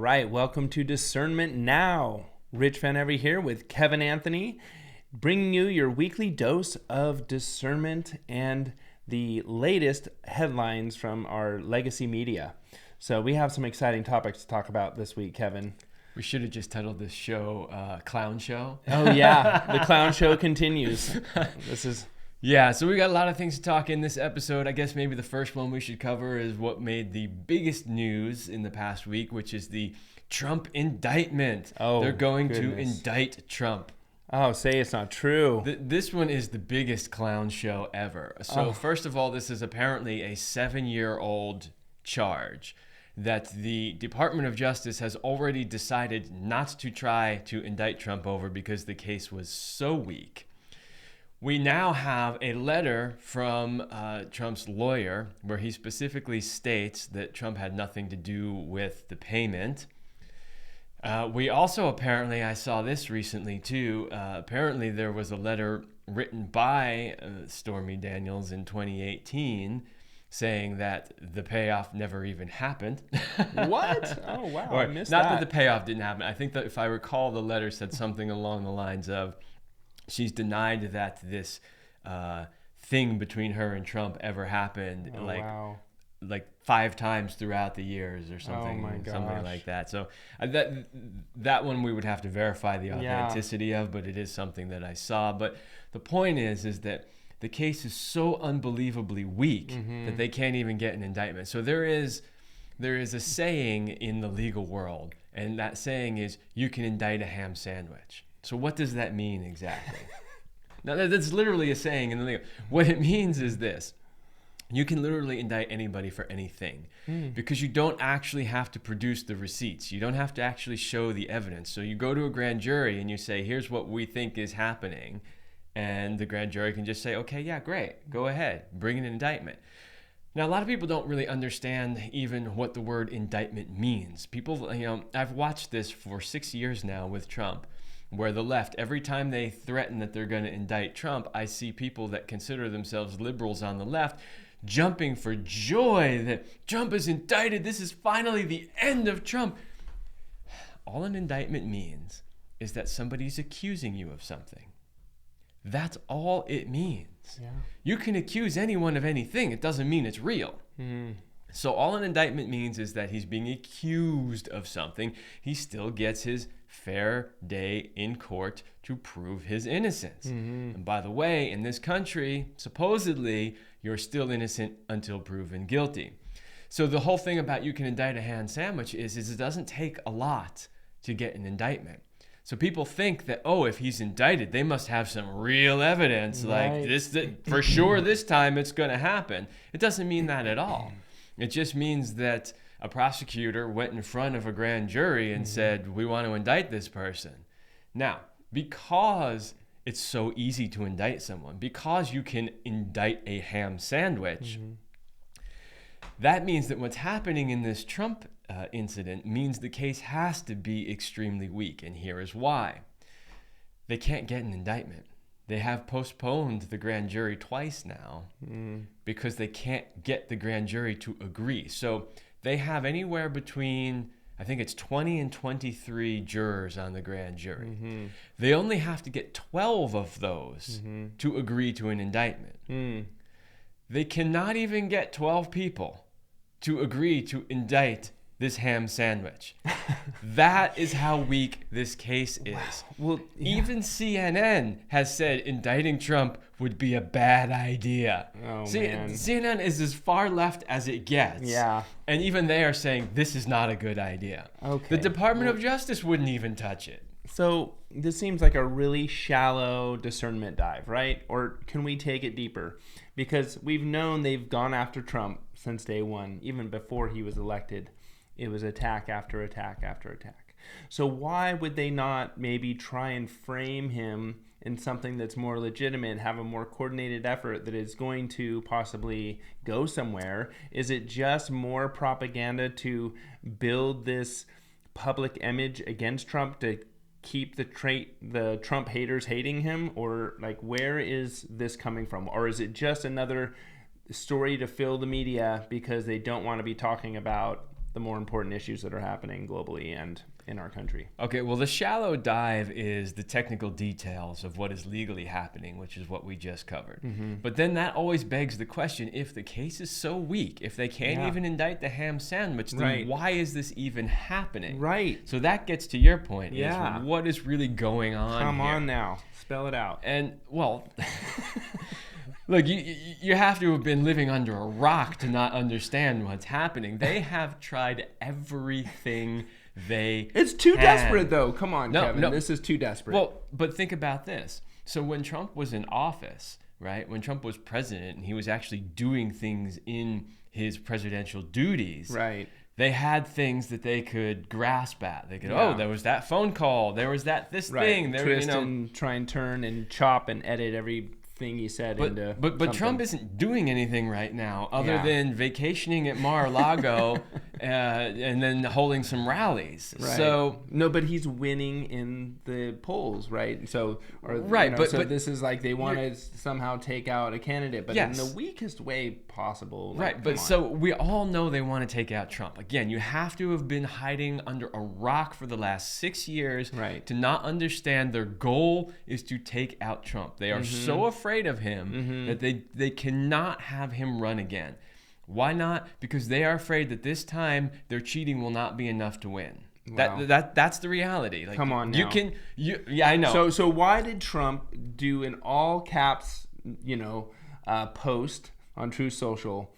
right, welcome to Discernment Now. Rich Van Every here with Kevin Anthony, bringing you your weekly dose of discernment and the latest headlines from our legacy media. So we have some exciting topics to talk about this week, Kevin. We should have just titled this show Clown Show. Oh yeah, the clown show continues. So we got a lot of things to talk in this episode. I guess maybe the first one we should cover is what made the biggest news in the past week, which is the Trump indictment. They're going to indict Trump. Oh, say it's not true. This one is the biggest clown show ever. So first of all, this is apparently a 7-year-old charge that the Department of Justice has already decided not to try to indict Trump over because the case was so weak. We now have a letter from Trump's lawyer where he specifically states that Trump had nothing to do with the payment. We also apparently, I saw this recently too, apparently there was a letter written by Stormy Daniels in 2018 saying that the payoff never even happened. What? Oh, wow, I missed that. Not that the payoff didn't happen. I think that if I recall, the letter said something along the lines of, she's denied that this thing between her and Trump ever happened, like 5 times throughout the years or something, something like that. So that one we would have to verify the authenticity of, but it is something that I saw. But the point is that the case is so unbelievably weak that they can't even get an indictment. So there is a saying in the legal world, and that saying is, you can indict a ham sandwich. So what does that mean exactly? Now, that's literally a saying in the legal. What it means is this. You can literally indict anybody for anything because you don't actually have to produce the receipts. You don't have to actually show the evidence. So you go to a grand jury and you say, here's what we think is happening. And the grand jury can just say, okay, yeah, great. Go ahead. Bring an indictment. Now, a lot of people don't really understand even what the word indictment means. People, I've watched this for 6 years now with Trump, where the left, every time they threaten that they're going to indict Trump, I see people that consider themselves liberals on the left jumping for joy that Trump is indicted. This is finally the end of Trump. All an indictment means is that somebody's accusing you of something. That's all it means. Yeah. You can accuse anyone of anything. It doesn't mean it's real. So all an indictment means is that he's being accused of something. He still gets his fair day in court to prove his innocence. And by the way, in this country, supposedly, you're still innocent until proven guilty. So the whole thing about you can indict a ham sandwich is it doesn't take a lot to get an indictment. So people think that, if he's indicted, they must have some real evidence, like this, that for sure this time it's going to happen. It doesn't mean that at all. It just means that a prosecutor went in front of a grand jury and said, we want to indict this person. Now, because it's so easy to indict someone, because you can indict a ham sandwich, that means that what's happening in this Trump incident means the case has to be extremely weak. And here is why. They can't get an indictment. They have postponed the grand jury twice now because they can't get the grand jury to agree. So they have anywhere between, I think it's 20 and 23 jurors on the grand jury. They only have to get 12 of those to agree to an indictment. They cannot even get 12 people to agree to indict this ham sandwich. That is how weak this case is. Well, even CNN has said indicting Trump would be a bad idea. Man. CNN is as far left as it gets. Yeah. And even they are saying this is not a good idea. Okay. The Department of Justice wouldn't even touch it. So this seems like a really shallow discernment dive, right? Or can we take it deeper? Because we've known they've gone after Trump since day one, even before he was elected. It was attack after attack after attack. So why would they not maybe try and frame him in something that's more legitimate, have a more coordinated effort that is going to possibly go somewhere? Is it just more propaganda to build this public image against Trump to keep the Trump haters hating him? Or like, where is this coming from? Or is it just another story to fill the media because they don't want to be talking about the more important issues that are happening globally and in our country. Okay, well, the shallow dive is the technical details of what is legally happening, which is what we just covered. But then that always begs the question, if the case is so weak, if they can't even indict the ham sandwich, then why is this even happening? Right. So that gets to your point, is what is really going on Come here? on now. Spell it out. And, well... Look, you have to have been living under a rock to not understand what's happening. They have tried everything It's too desperate, though. Come on, Kevin. No. This is too desperate. Well, but think about this. So when Trump was in office, right, when Trump was president and he was actually doing things in his presidential duties, right, they had things that they could grasp at. They could, oh, there was that phone call. There was this thing. There, twist and try and turn and chop and edit every thing he said into but Trump isn't doing anything right now other than vacationing at Mar-a-Lago and then holding some rallies. Right. So no, but he's winning in the polls, right? So but this is like they want to somehow take out a candidate, but in the weakest way possible. Right, but so we all know they want to take out Trump. Again, you have to have been hiding under a rock for the last 6 years to not understand their goal is to take out Trump. They are so afraid of him that they cannot have him run again. Why not? Because they are afraid that this time their cheating will not be enough to win. Wow. That's the reality. Like, come on now. I know. So why did Trump do an all caps, post on Truth Social?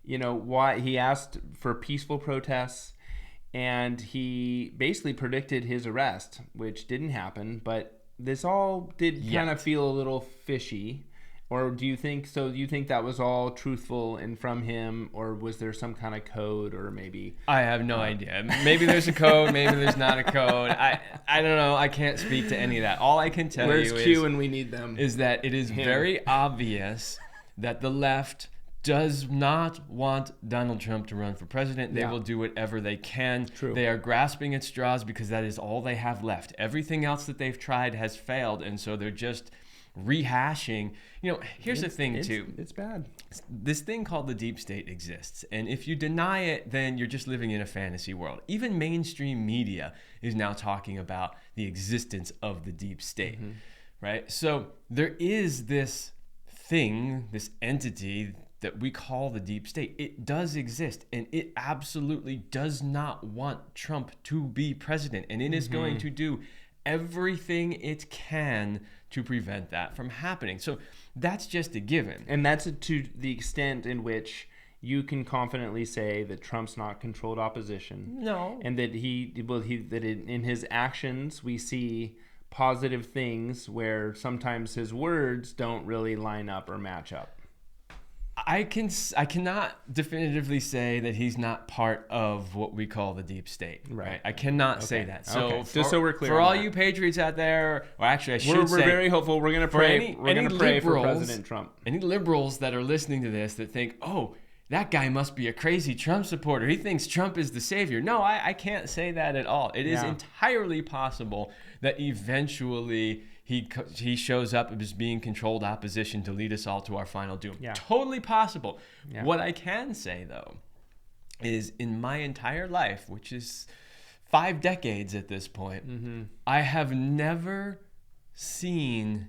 Why he asked for peaceful protests, and he basically predicted his arrest, which didn't happen, but this all did kind of feel a little fishy. Or do you think that was all truthful and from him, or was there some kind of code, or maybe? I have no idea. Maybe there's a code, maybe there's not a code. I don't know. I can't speak to any of that. All I can tell Where's Q when we need them? Is that it is very obvious that the left does not want Donald Trump to run for president. They will do whatever they can. True. They are grasping at straws because that is all they have left. Everything else that they've tried has failed, and so they're just rehashing. Here's the thing too. It's bad. This thing called the deep state exists, and if you deny it, then you're just living in a fantasy world. Even mainstream media is now talking about the existence of the deep state, right? So there is this thing, this entity that we call the deep state. It does exist, and it absolutely does not want Trump to be president, and it is going to do everything it can to prevent that from happening. So that's just a given. And that's to the extent in which you can confidently say that Trump's not controlled opposition. No. And that in his actions we see positive things where sometimes his words don't really line up or match up. I cannot definitively say that he's not part of what we call the deep state. Right. I cannot say that. So just so we're clear, for all you patriots out there, or actually I should say, we're very hopeful. We're going to pray. We're going to pray for President Trump. Any liberals that are listening to this that think, oh, that guy must be a crazy Trump supporter. He thinks Trump is the savior. No, I can't say that at all. It is entirely possible that eventually he shows up as being controlled opposition to lead us all to our final doom. Yeah. Totally possible. Yeah. What I can say, though, is in my entire life, which is 5 decades at this point, I have never seen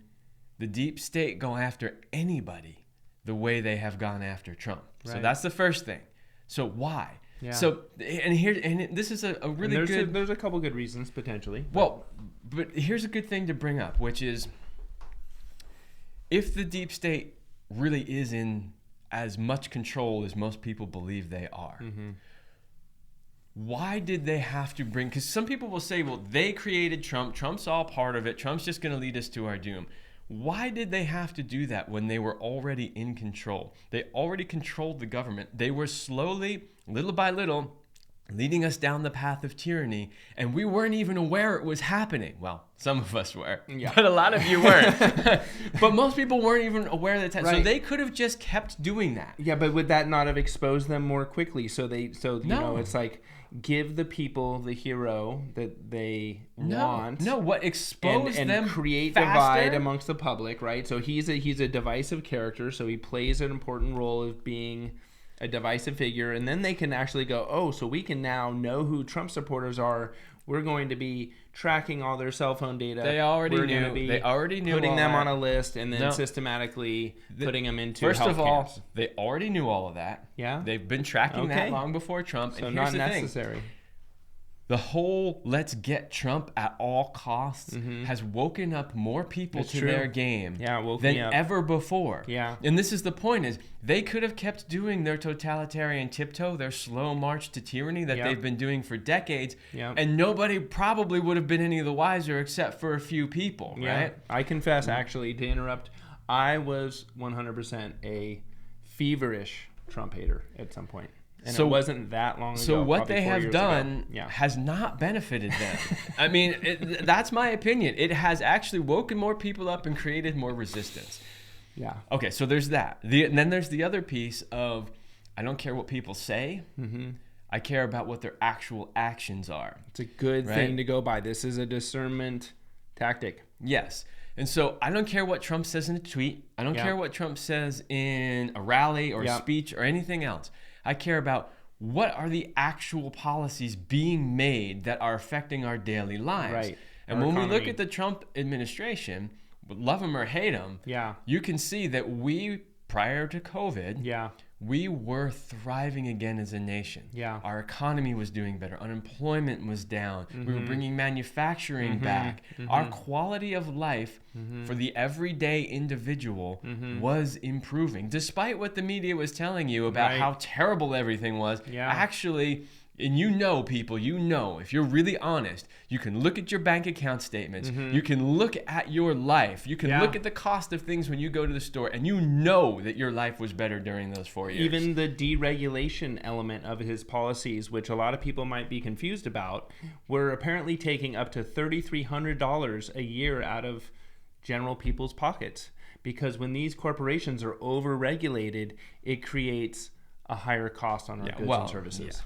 the deep state go after anybody the way they have gone after Trump. Right. So that's the first thing. So why? Yeah. So this is a really good. There's a couple good reasons potentially. Well, but here's a good thing to bring up, which is if the deep state really is in as much control as most people believe they are, why did they have to bring? Because some people will say, well, they created Trump. Trump's all part of it. Trump's just going to lead us to our doom. Why did they have to do that when they were already in control? They already controlled the government. They were slowly, little by little, leading us down the path of tyranny, and we weren't even aware it was happening. Well, some of us were, but a lot of you weren't. But most people weren't even aware that. So they could have just kept doing that. Yeah, but would that not have exposed them more quickly? So it's like, give the people the hero that they want. No, what exposed them and create divide amongst the public, right? So he's a divisive character, so he plays an important role of being a divisive figure, and then they can actually go, oh, so we can now know who Trump supporters are. We're going to be tracking all their cell phone data. They already knew. They already knew. Putting them that. on a list and then systematically putting them into First health of all, camps. they already knew all of that. Yeah. They've been tracking that long before Trump. So and not here's the necessary. Thing. The whole let's get Trump at all costs has woken up more people to their game than ever before. Yeah. And this is the point, is they could have kept doing their totalitarian tiptoe, their slow march to tyranny that they've been doing for decades, and nobody probably would have been any the wiser except for a few people, right? I confess, actually, to interrupt, I was 100% a feverish Trump hater at some point. And it wasn't that long ago. So what they have done ago. has not benefited them. I mean, that's my opinion. It has actually woken more people up and created more resistance. Yeah. Okay, so there's that. And then there's the other piece of, I don't care what people say. I care about what their actual actions are. It's a good thing to go by. This is a discernment tactic. Yes. And so I don't care what Trump says in a tweet. I don't care what Trump says in a rally or a speech or anything else. I care about what are the actual policies being made that are affecting our daily lives. Right. And when we look at the Trump administration, love him or hate him, you can see that we, prior to COVID, we were thriving again as a nation. Our economy was doing better. Unemployment was down. We were bringing manufacturing back. Our quality of life for the everyday individual was improving. Despite what the media was telling you about how terrible everything was, actually... And people, if you're really honest, you can look at your bank account statements, you can look at your life, you can look at the cost of things when you go to the store, and you know that your life was better during those 4 years. Even the deregulation element of his policies, which a lot of people might be confused about, were apparently taking up to $3,300 a year out of general people's pockets. Because when these corporations are over-regulated, it creates a higher cost on our goods and services.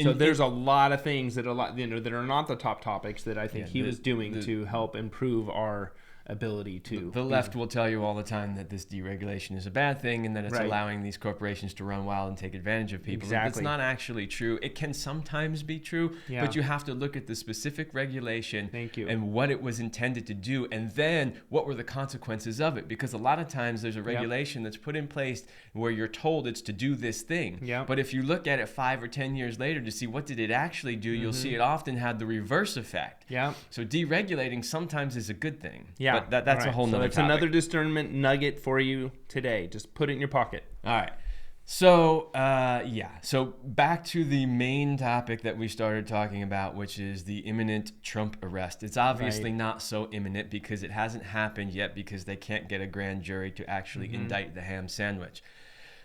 So there's a lot of things that that are not the top topics that I think he was doing to help improve our ability to. The left will tell you all the time that this deregulation is a bad thing and that it's allowing these corporations to run wild and take advantage of people. Exactly. It's not actually true. It can sometimes be true, but you have to look at the specific regulation and what it was intended to do, and then what were the consequences of it. Because a lot of times there's a regulation that's put in place where you're told it's to do this thing. But if you look at it 5 or 10 years later to see what did it actually do, you'll see it often had the reverse effect. So deregulating sometimes is a good thing. But that's a whole nother topic. So that's another discernment nugget for you today. Just put it in your pocket. All right. So, So back to the main topic that we started talking about, which is the imminent Trump arrest. It's obviously not so imminent because it hasn't happened yet because they can't get a grand jury to actually indict the ham sandwich.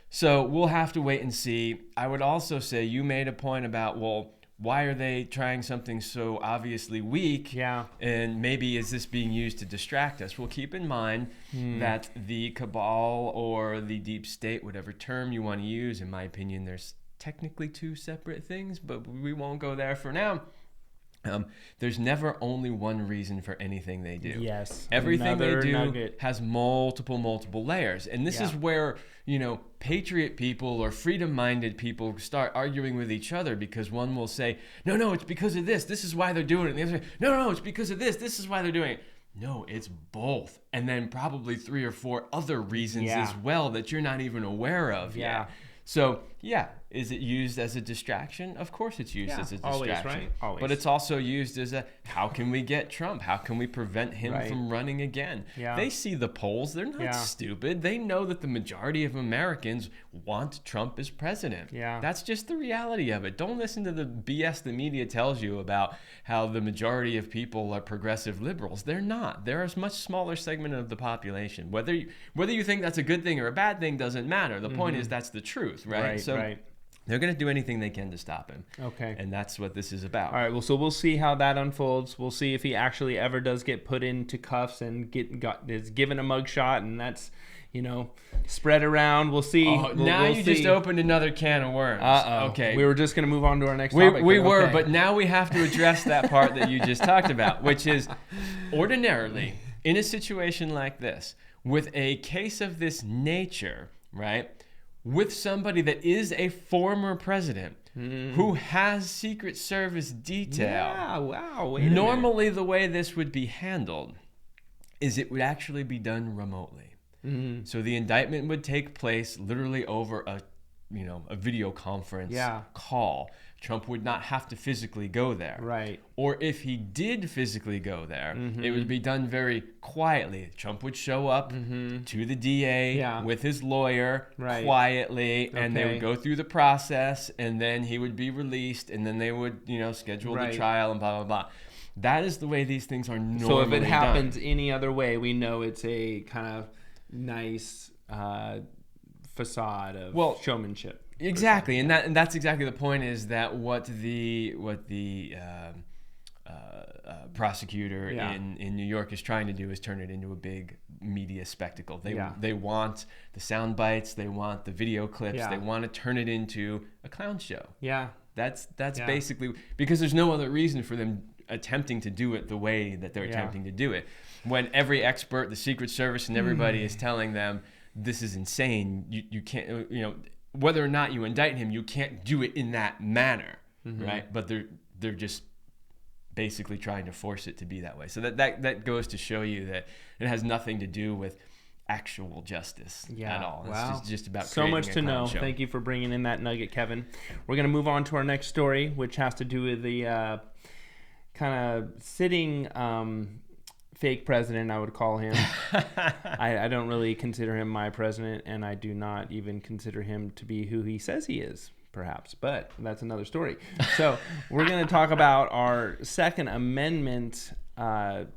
So we'll have to wait and see. I would also say you made a point about, well, why are they trying something so obviously weak? And maybe is this being used to distract us? Well, keep in mind that the cabal or the deep state, whatever term you want to use, in my opinion, there's technically two separate things, but we won't go there for now. There's never only one reason for anything they do. Everything they do has multiple layers. And this is where, patriot people or freedom-minded people start arguing with each other, because one will say, no, it's because of this. This is why they're doing it. And the other say, no, it's because of this. This is why they're doing it. No, it's both. And then probably 3 or 4 other reasons as well that you're not even aware of yet. So, is it used as a distraction? Of course it's used as a distraction. Always, right? Always. But it's also used as how can we get Trump? How can we prevent him from running again? They see the polls. They're not stupid. They know that the majority of Americans want Trump as president. That's just the reality of it. Don't listen to the BS the media tells you about how the majority of people are progressive liberals. They're not. They're a much smaller segment of the population. Whether you think that's a good thing or a bad thing doesn't matter. The point is that's the truth, right? They're going to do anything they can to stop him. Okay. And that's what this is about. All right. Well, so we'll see how that unfolds. We'll see if he actually ever does get put into cuffs and is given a mugshot, and that's, spread around. We'll see. Now you just opened another can of worms. Okay. We were just going to move on to our next topic. We were, but now we have to address that part that you just talked about, which is ordinarily in a situation like this, with a case of this nature, right? with somebody that is a former president who has Secret Service detail. Yeah, wow. Normally, the way this would be handled is it would actually be done remotely. So the indictment would take place literally over a video conference call. Trump would not have to physically go there. Right. Or if he did physically go there, it would be done very quietly. Trump would show up to the DA with his lawyer quietly, and they would go through the process, and then he would be released, and then they would, schedule the trial and blah, blah, blah. That is the way these things are normally done. So if it happens any other way, we know it's a kind of nice facade of showmanship. Exactly, and that's exactly the point. Is that what the prosecutor in New York is trying to do is turn it into a big media spectacle. They want the sound bites, they want the video clips, they want to turn it into a clown show. Yeah, that's basically because there's no other reason for them attempting to do it the way that they're attempting to do it. When every expert, the Secret Service, and everybody is telling them this is insane. You can't, whether or not you indict him, you can't do it in that manner, right? But they're just basically trying to force it to be that way. So that goes to show you that it has nothing to do with actual justice at all. Wow. It's just about so much to know. Show. Thank you for bringing in that nugget, Kevin. We're going to move on to our next story, which has to do with the kind of sitting fake president, I would call him. I don't really consider him my president, and I do not even consider him to be who he says he is, perhaps. But that's another story. So we're going to talk about our Second Amendment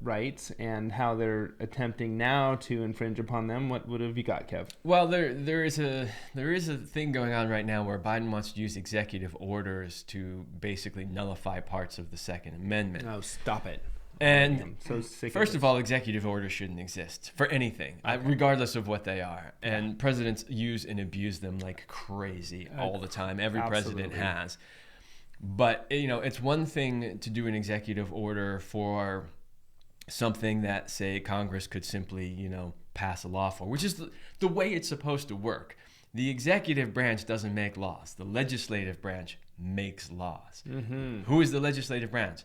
rights and how they're attempting now to infringe upon them. What have you got, Kev? Well, there is a thing going on right now where Biden wants to use executive orders to basically nullify parts of the Second Amendment. Oh, stop it. And I'm so sick first of all, executive orders shouldn't exist for anything, regardless of what they are. And presidents use and abuse them like crazy all the time. Every president has. But, it's one thing to do an executive order for something that, say, Congress could simply, pass a law for, which is the way it's supposed to work. The executive branch doesn't make laws. The legislative branch makes laws. Who is the legislative branch?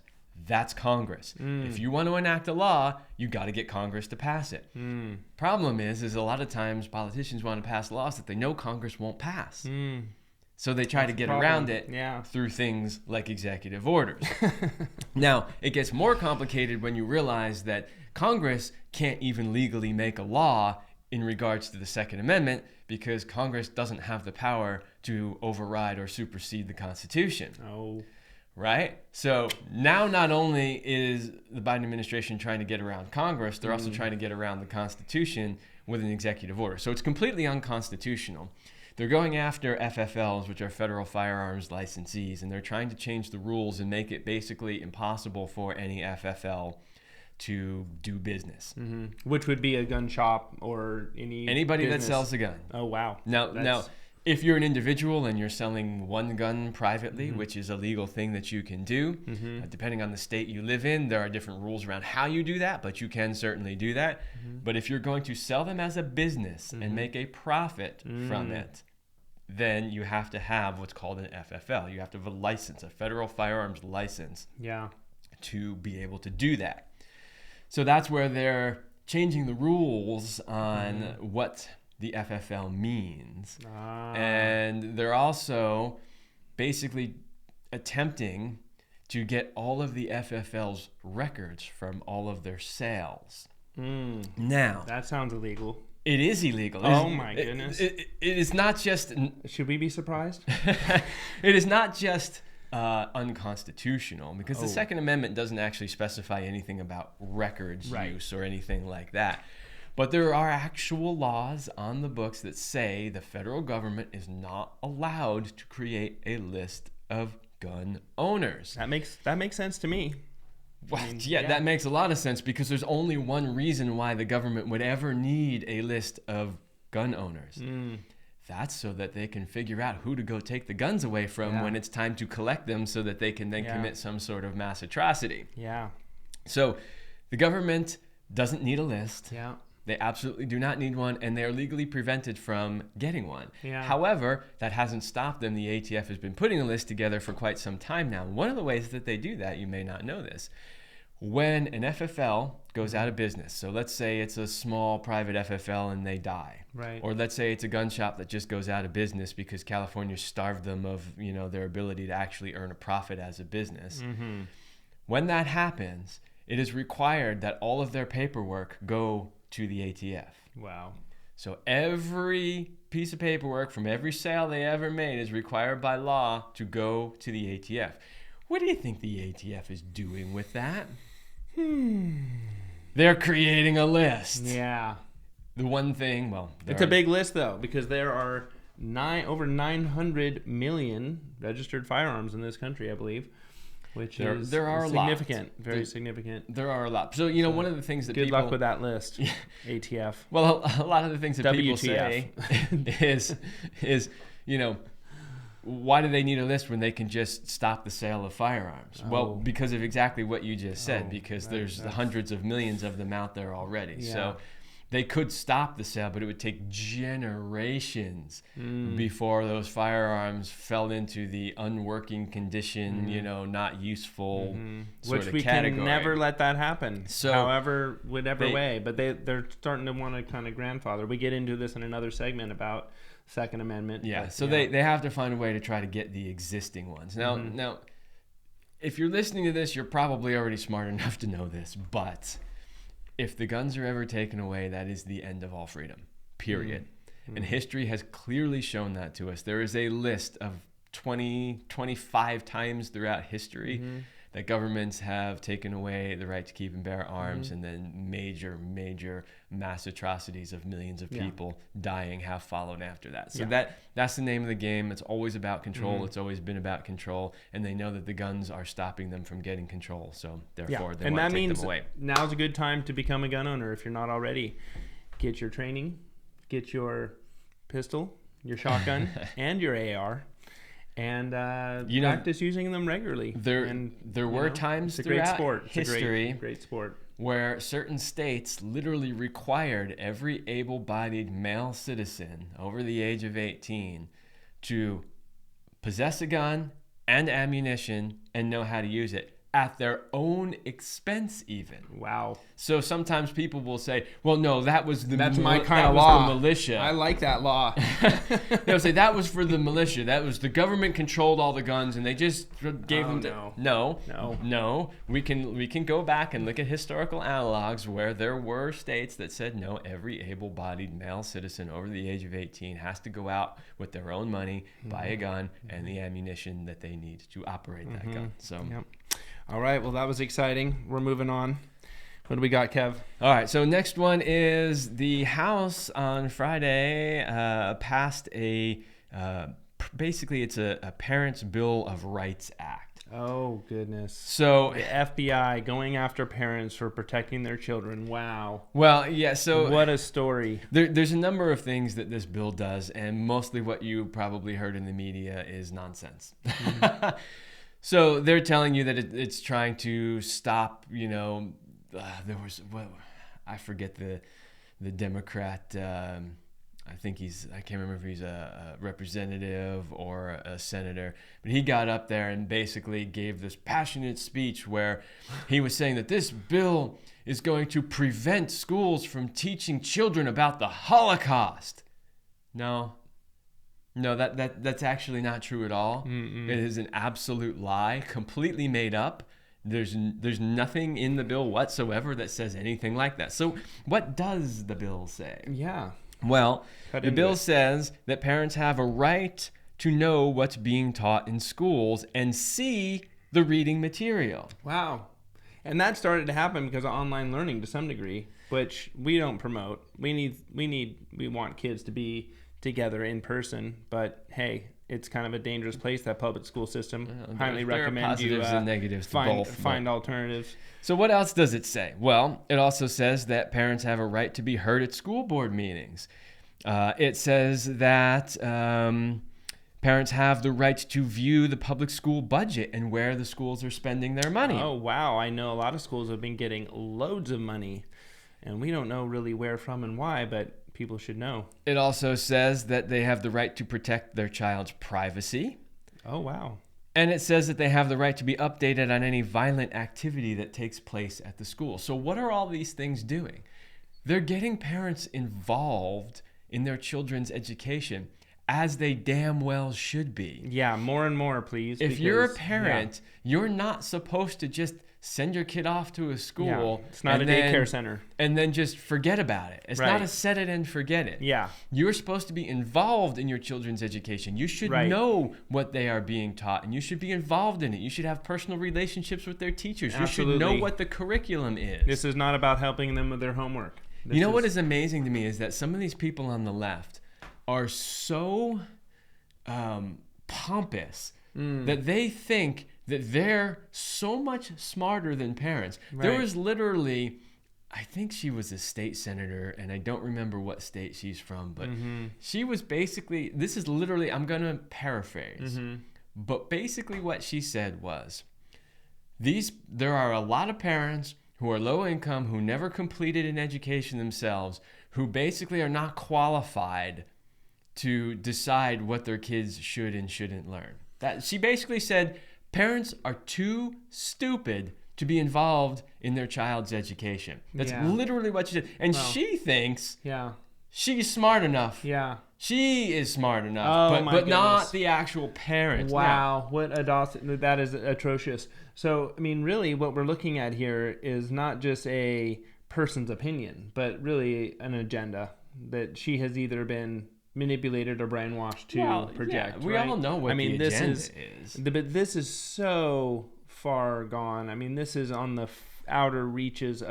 That's Congress. If you want to enact a law, you got to get Congress to pass it. Problem is a lot of times politicians want to pass laws that they know Congress won't pass. So they try to get around it through things like executive orders. Now, it gets more complicated when you realize that Congress can't even legally make a law in regards to the Second Amendment because Congress doesn't have the power to override or supersede the Constitution. Oh. Right? So now not only is the Biden administration trying to get around Congress, they're also trying to get around the Constitution with an executive order. So it's completely unconstitutional. They're going after FFLs, which are federal firearms licensees, and they're trying to change the rules and make it basically impossible for any FFL to do business. Which would be a gun shop or anybody business that sells a gun. Oh, wow. Now, if you're an individual and you're selling one gun privately, which is a legal thing that you can do, depending on the state you live in, there are different rules around how you do that, but you can certainly do that. But if you're going to sell them as a business and make a profit from it, then you have to have what's called an FFL. You have to have a license, a federal firearms license, to be able to do that. So that's where they're changing the rules on what the FFL means. And they're also basically attempting to get all of the FFL's records from all of their sales. Now, that sounds illegal. It is illegal. Oh my goodness. It is not just... Should we be surprised? It is not just unconstitutional because the Second Amendment doesn't actually specify anything about records use or anything like that. But there are actual laws on the books that say the federal government is not allowed to create a list of gun owners. That makes sense to me. Well, that makes a lot of sense because there's only one reason why the government would ever need a list of gun owners. That's so that they can figure out who to go take the guns away from when it's time to collect them so that they can then commit some sort of mass atrocity. Yeah. So the government doesn't need a list. Yeah. They absolutely do not need one, and they are legally prevented from getting one. Yeah. However, that hasn't stopped them. The ATF has been putting a list together for quite some time now. One of the ways that they do that, you may not know this, when an FFL goes out of business, so let's say it's a small private FFL and they die, right? Or let's say it's a gun shop that just goes out of business because California starved them of, their ability to actually earn a profit as a business. Mm-hmm. When that happens, it is required that all of their paperwork go to the ATF. Wow. So every piece of paperwork from every sale they ever made is required by law to go to the ATF. What do you think the ATF is doing with that? They're creating a list. Yeah. The one thing, it's a big list though, because there are over 900 million registered firearms in this country, I believe, which is there are significant, very significant. There are a lot. So one of the things that good luck with that list, ATF. Well, a lot of the things that people WTF. say is why do they need a list when they can just stop the sale of firearms? Oh. Well, because of exactly what you just said, because there's hundreds of millions of them out there already. Yeah. So they could stop the sale, but it would take generations before those firearms fell into the unworking condition, not useful sort Which of we category. can never let that happen, So whatever way. But they're starting to want to kind of grandfather. We get into this in another segment about Second Amendment. Yeah, but, so they have to find a way to try to get the existing ones. Now, if you're listening to this, you're probably already smart enough to know this, but if the guns are ever taken away, that is the end of all freedom, period. And history has clearly shown that to us. There is a list of 25 times throughout history that governments have taken away the right to keep and bear arms, and then major mass atrocities of millions of people dying have followed after that. So that's the name of the game. It's always about control. It's always been about control, and they know that the guns are stopping them from getting control. So therefore, they want to take them away. Now's a good time to become a gun owner if you're not already. Get your training, get your pistol, your shotgun, and your AR. And practice using them regularly. There were times throughout history great sport where certain states literally required every able-bodied male citizen over the age of 18 to possess a gun and ammunition and know how to use it at their own expense even. Wow. So sometimes people will say, well, no, that's my kind of law. The militia. I like that law. They'll say that was for the militia. That was the government controlled all the guns and they just gave them to... No. We can go back and look at historical analogs where there were states that said, no, every able-bodied male citizen over the age of 18 has to go out with their own money, buy a gun, and the ammunition that they need to operate that gun. So... Yep. All right, well, that was exciting. We're moving on. What do we got, Kev? All right, so next one is the House on Friday passed basically it's a Parents' Bill of Rights Act. Oh, goodness. So the FBI going after parents for protecting their children. Wow. Well, yeah, so... What a story. There's a number of things that this bill does, and mostly what you probably heard in the media is nonsense. So they're telling you that it's trying to stop, there was, I forget the Democrat, I can't remember if he's a representative or a senator, but he got up there and basically gave this passionate speech where he was saying that this bill is going to prevent schools from teaching children about the Holocaust. No, that's actually not true at all. Mm-mm. It is an absolute lie, completely made up. There's nothing in the bill whatsoever that says anything like that. So what does the bill say? Yeah. Well, the bill says that parents have a right to know what's being taught in schools and see the reading material. Wow. And that started to happen because of online learning to some degree, which we don't promote. We want kids to be together in person, but hey, it's kind of a dangerous place, that public school system. Highly recommend positives and negatives to both. Find alternatives. So what else does it say? Well, it also says that parents have a right to be heard at school board meetings. It says that parents have the right to view the public school budget and where the schools are spending their money. Oh, wow. I know a lot of schools have been getting loads of money. And we don't know really where from and why, but people should know. It also says that they have the right to protect their child's privacy. Oh, wow. And it says that they have the right to be updated on any violent activity that takes place at the school. So what are all these things doing? They're getting parents involved in their children's education, as they damn well should be. Yeah, more and more, please. If you're a parent, you're not supposed to just send your kid off to a school. It's not a daycare center. And then just forget about it. It's not a set it and forget it. Yeah. You're supposed to be involved in your children's education. You should know what they are being taught, and you should be involved in it. You should have personal relationships with their teachers. Absolutely. You should know what the curriculum is. This is not about helping them with their homework. What is amazing to me is that some of these people on the left are so pompous that they think that they're so much smarter than parents. Right. There was literally, I think she was a state senator, and I don't remember what state she's from, but she was basically, this is literally, I'm going to paraphrase, but basically what she said was, there are a lot of parents who are low income, who never completed an education themselves, who basically are not qualified to decide what their kids should and shouldn't learn. That she basically said parents are too stupid to be involved in their child's education. That's literally what she said. And she thinks she's smart enough. Yeah. She is smart enough, but not the actual parents. Wow, what audacity. That is atrocious. So, I mean, really what we're looking at here is not just a person's opinion, but really an agenda that she has either been manipulated or brainwashed to project. Yeah, we all know what the agenda is. But this is so far gone. I mean, this is on the outer reaches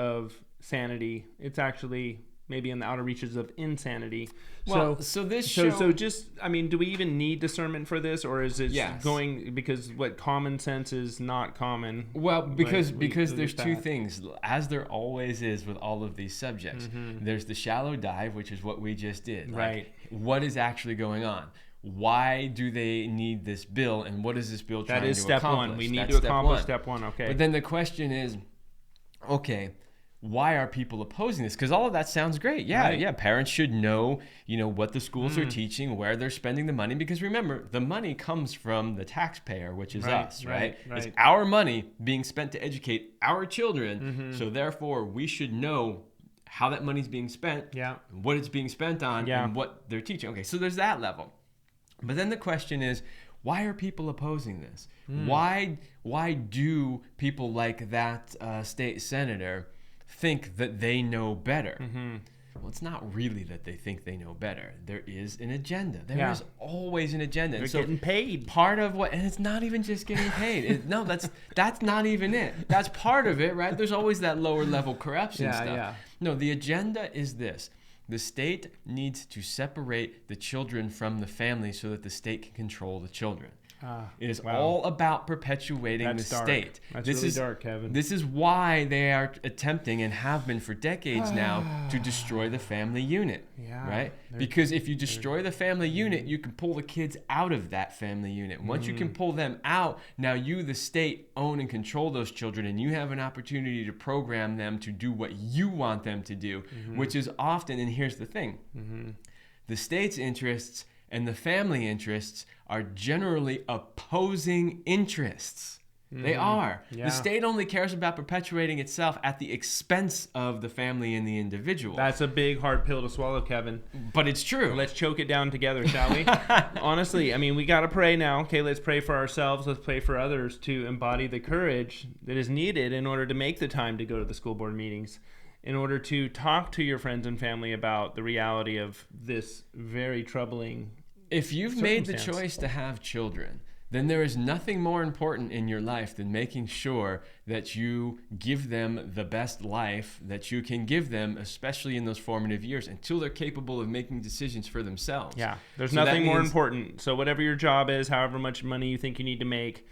sanity. It's actually maybe in the outer reaches of insanity. Well, so just, I mean, do we even need discernment for this, or is it going because what common sense is not common? Well, because there's two things, as there always is with all of these subjects. There's the shallow dive, which is what we just did. Right. Like, what is actually going on? Why do they need this bill, and what is this bill trying to accomplish? That is step one. We need to accomplish step one. Okay. But then the question is, okay, why are people opposing this? Because all of that sounds great. Yeah, parents should know, what the schools are teaching, where they're spending the money. Because remember, the money comes from the taxpayer, which is us, right? It's our money being spent to educate our children. So therefore, we should know how that money's being spent, what it's being spent on, and what they're teaching. Okay, so there's that level. But then the question is, why are people opposing this? Why do people like that state senator think that they know better? Well, it's not really that they think they know better. There is an agenda. There is always an agenda. They're getting paid. Part of and it's not even just getting paid. That's not even it. That's part of it, right? There's always that lower level corruption stuff. Yeah. No, the agenda is this. The state needs to separate the children from the family so that the state can control the children. It is all about perpetuating the state. That's really dark, Kevin. This is why they are attempting and have been for decades now to destroy the family unit. Right? Because if you destroy the family unit, you can pull the kids out of that family unit. Once you can pull them out, now you, the state, own and control those children, and you have an opportunity to program them to do what you want them to do, which is often, and here's the thing, the state's interests and the family interests are generally opposing interests. They are. The state only cares about perpetuating itself at the expense of the family and the individual. That's a big, hard pill to swallow, Kevin. But it's true. Let's choke it down together, shall we? Honestly, I mean, we got to pray now. Okay, let's pray for ourselves. Let's pray for others to embody the courage that is needed in order to make the time to go to the school board meetings, in order to talk to your friends and family about the reality of this very troubling If you've made the choice to have children, then there is nothing more important in your life than making sure that you give them the best life that you can give them, especially in those formative years, until they're capable of making decisions for themselves. Yeah, there's nothing more important. So whatever your job is, however much money you think you need to make,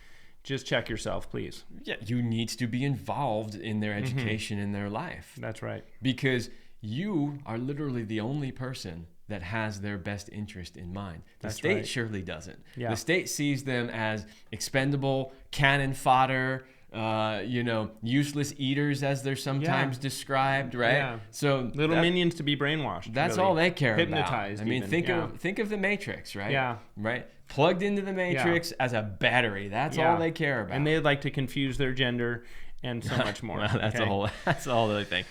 just check yourself, please. Yeah, you need to be involved in their education and their life. That's right. Because you are literally the only person that has their best interest in mind. The state surely doesn't. Yeah. The state sees them as expendable, cannon fodder, useless eaters as they're sometimes described, right? Yeah. So little minions to be brainwashed. That's really. all they care Hypnotized about. I mean, even. think of the Matrix, right? Yeah. Right? Plugged into the Matrix as a battery. That's all they care about. And they'd like to confuse their gender and so much more. Well, that's all the thing.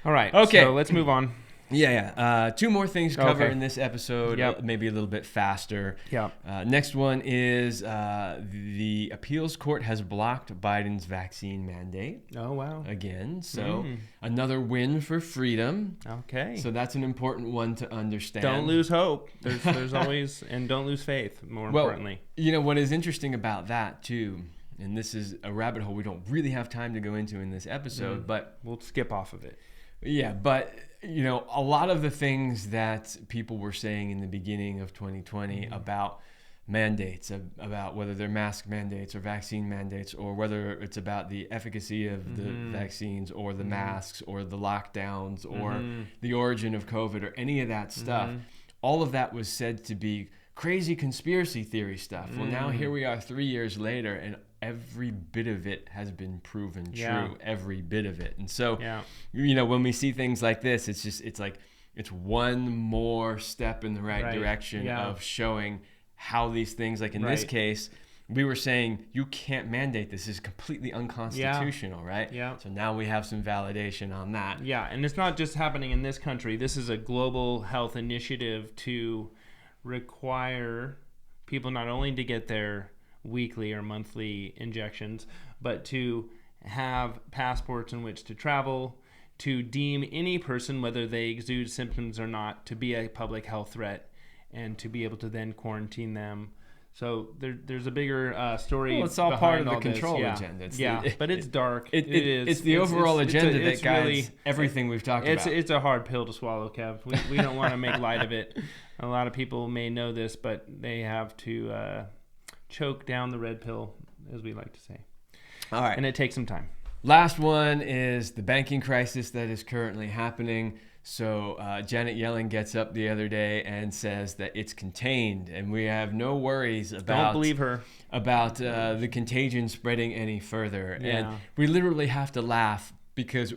All right. Okay. So let's move on. Yeah. Two more things to cover in this episode, Yep. maybe a little bit faster. Yeah. Next one is the appeals court has blocked Biden's vaccine mandate. Oh, wow. Again. So another win for freedom. Okay. So that's an important one to understand. Don't lose hope. There's always, and don't lose faith, more importantly. What is interesting about that, too, and this is a rabbit hole we don't really have time to go into in this episode, but we'll skip off of it. Yeah, but a lot of the things that people were saying in the beginning of 2020 about mandates, about whether they're mask mandates or vaccine mandates, or whether it's about the efficacy of the vaccines or the masks or the lockdowns or the origin of COVID or any of that stuff, all of that was said to be crazy conspiracy theory stuff. Well, now here we are 3 years later, and every bit of it has been proven true. Every bit of it. And so, when we see things like this, it's one more step in the right direction of showing how these things, like in this case, we were saying you can't mandate this. This is completely unconstitutional, right? Yeah. So now we have some validation on that. Yeah, and it's not just happening in this country. This is a global health initiative to require people not only to get their weekly or monthly injections, but to have passports in which to travel, to deem any person, whether they exude symptoms or not, to be a public health threat, and to be able to then quarantine them. So there's a bigger story. Well, it's all part of the control agenda. But it's dark. It's the overall agenda that guides really, everything we've talked about. It's a hard pill to swallow, Kev. We don't want to make light of it. A lot of people may know this, but they have to choke down the red pill, as we like to say. All right. And it takes some time. Last one is the banking crisis that is currently happening. So Janet Yellen gets up the other day and says that it's contained, and we have no worries about don't believe her about the contagion spreading any further. Yeah. And we literally have to laugh because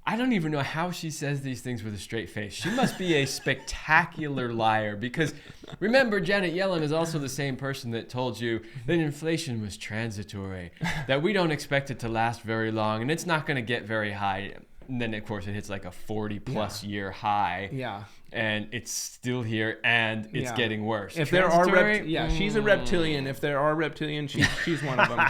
I don't even know how she says these things with a straight face. She must be a spectacular liar, because remember, Janet Yellen is also the same person that told you that inflation was transitory, that we don't expect it to last very long, and it's not going to get very high. And then, of course, it hits like a 40-plus year high. Yeah. And it's still here, and it's getting worse. If there are she's a reptilian. If there are reptilians, she's one of them.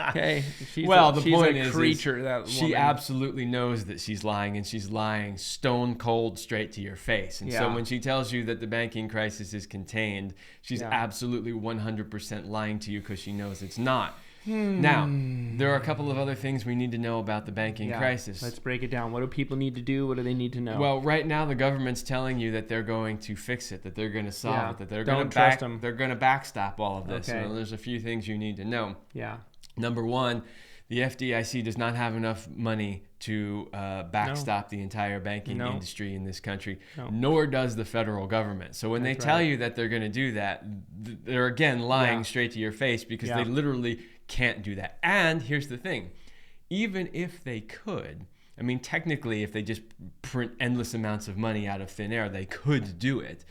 Okay. She's a creature. That she absolutely knows that she's lying, and she's lying stone cold straight to your face. And so when she tells you that the banking crisis is contained, she's absolutely 100% lying to you because she knows it's not. Now, there are a couple of other things we need to know about the banking crisis. Let's break it down. What do people need to do? What do they need to know? Well, right now the government's telling you that they're going to fix it, that they're going to solve it, that they're going to backstop all of this. So there's a few things you need to know. Yeah. Number one, the FDIC does not have enough money to backstop the entire banking industry in this country, nor does the federal government. So when they tell you that they're going to do that, they're again lying straight to your face, because they literally can't do that. And here's the thing, even if they could, I mean, technically, if they just print endless amounts of money out of thin air, they could do it.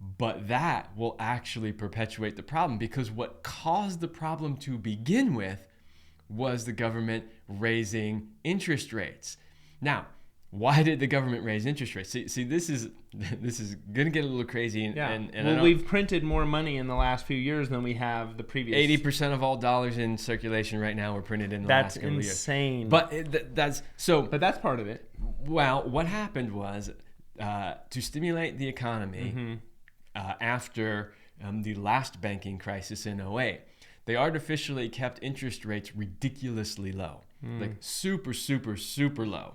But that will actually perpetuate the problem, because what caused the problem to begin with was the government raising interest rates. Now, why did the government raise interest rates? See, this is going to get a little crazy. And we've printed more money in the last few years than we have the previous. 80% of all dollars in circulation right now were printed in the last couple of years. That's insane. But But that's part of it. Well, what happened was to stimulate the economy after the last banking crisis in 2008, they artificially kept interest rates ridiculously low, like super, super, super low.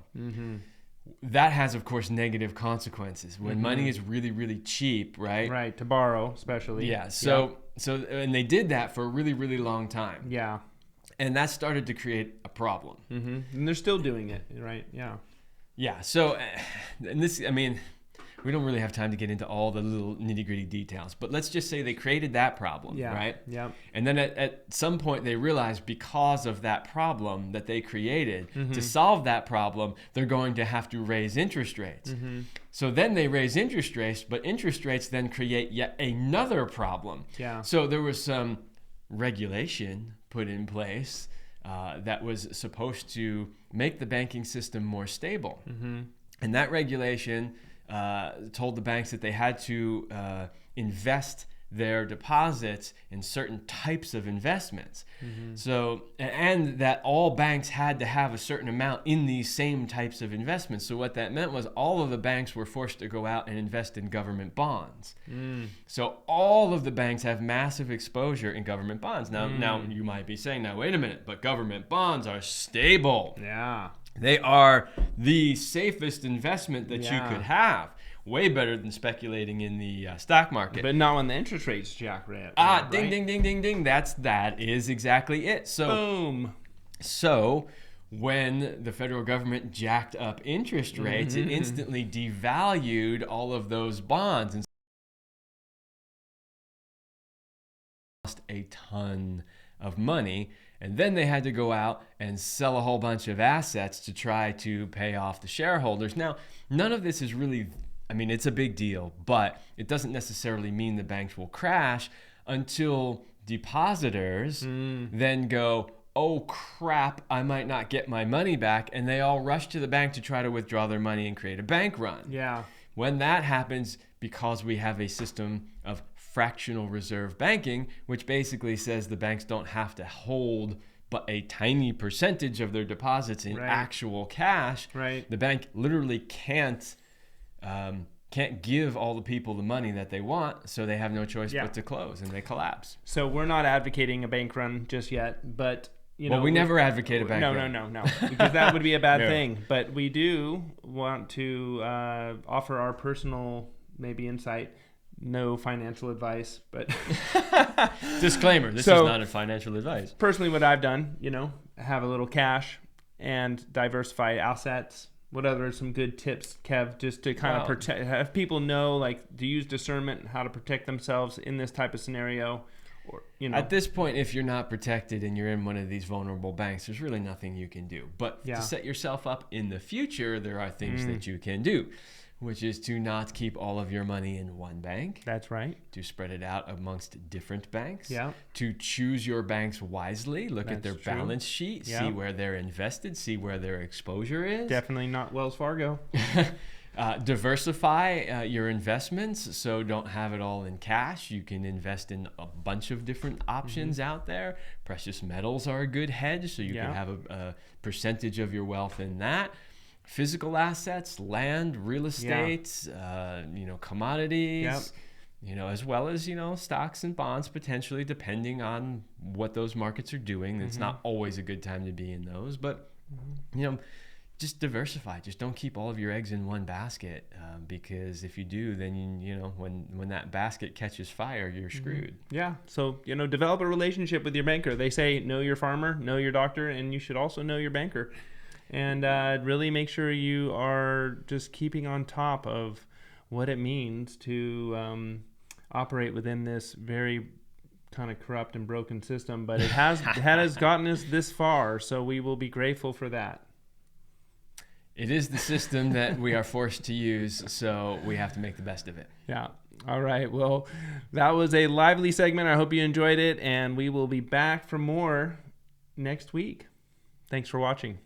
That has, of course, negative consequences. When money is really, really cheap, right? Right, to borrow, especially. Yeah. So and they did that for a really, really long time. Yeah. And that started to create a problem. And they're still doing it, right? Yeah. Yeah. So, and this, I mean, we don't really have time to get into all the little nitty-gritty details, but let's just say they created that problem, right? Yeah. And then at some point they realized because of that problem that they created, to solve that problem, they're going to have to raise interest rates. So then they raise interest rates, but interest rates then create yet another problem. Yeah. So there was some regulation put in place that was supposed to make the banking system more stable. And that regulation told the banks that they had to invest their deposits in certain types of investments. So, and that all banks had to have a certain amount in these same types of investments. So what that meant was all of the banks were forced to go out and invest in government bonds. So all of the banks have massive exposure in government bonds. Now you might be saying, now wait a minute, but government bonds are stable. Yeah. They are the safest investment that you could have. Way better than speculating in the stock market. But not when the interest rates jack right. Ding, ding, ding, ding, ding. That is exactly it. So, boom. So when the federal government jacked up interest rates, it instantly devalued all of those bonds and lost a ton of money. And then they had to go out and sell a whole bunch of assets to try to pay off the shareholders. Now, none of this is really, I mean, it's a big deal, but it doesn't necessarily mean the banks will crash until depositors then go, oh crap, I might not get my money back. And they all rush to the bank to try to withdraw their money and create a bank run. Yeah. When that happens, because we have a system of fractional reserve banking, which basically says the banks don't have to hold but a tiny percentage of their deposits in actual cash. The bank literally can't give all the people the money that they want, so they have no choice but to close, and they collapse. So we're not advocating a bank run just yet, but well, we never advocate a bank run. No, because that would be a bad thing. But we do want to offer our personal maybe insight. No financial advice, but disclaimer, this is not a financial advice. Personally, what I've done, have a little cash and diversify assets. What other are some good tips, Kev, just to kind of protect, have people know, like, to use discernment and how to protect themselves in this type of scenario? Or, At this point, if you're not protected and you're in one of these vulnerable banks, there's really nothing you can do. But to set yourself up in the future, there are things that you can do, which is to not keep all of your money in one bank. That's right. To spread it out amongst different banks. Yeah. To choose your banks wisely. Look at their balance sheet. Yeah. See where they're invested. See where their exposure is. Definitely not Wells Fargo. Diversify your investments. So don't have it all in cash. You can invest in a bunch of different options out there. Precious metals are a good hedge. So you can have a percentage of your wealth in that. Physical assets, land, real estate, commodities, as well as, stocks and bonds potentially, depending on what those markets are doing. It's not always a good time to be in those, but, just diversify. Just don't keep all of your eggs in one basket, because if you do, then, when that basket catches fire, you're screwed. Yeah. So, develop a relationship with your banker. They say, know your farmer, know your doctor, and you should also know your banker. And really make sure you are just keeping on top of what it means to operate within this very kind of corrupt and broken system. But it has gotten us this far, so we will be grateful for that. It is the system that we are forced to use, so we have to make the best of it. Yeah. All right. Well, that was a lively segment. I hope you enjoyed it, and we will be back for more next week. Thanks for watching.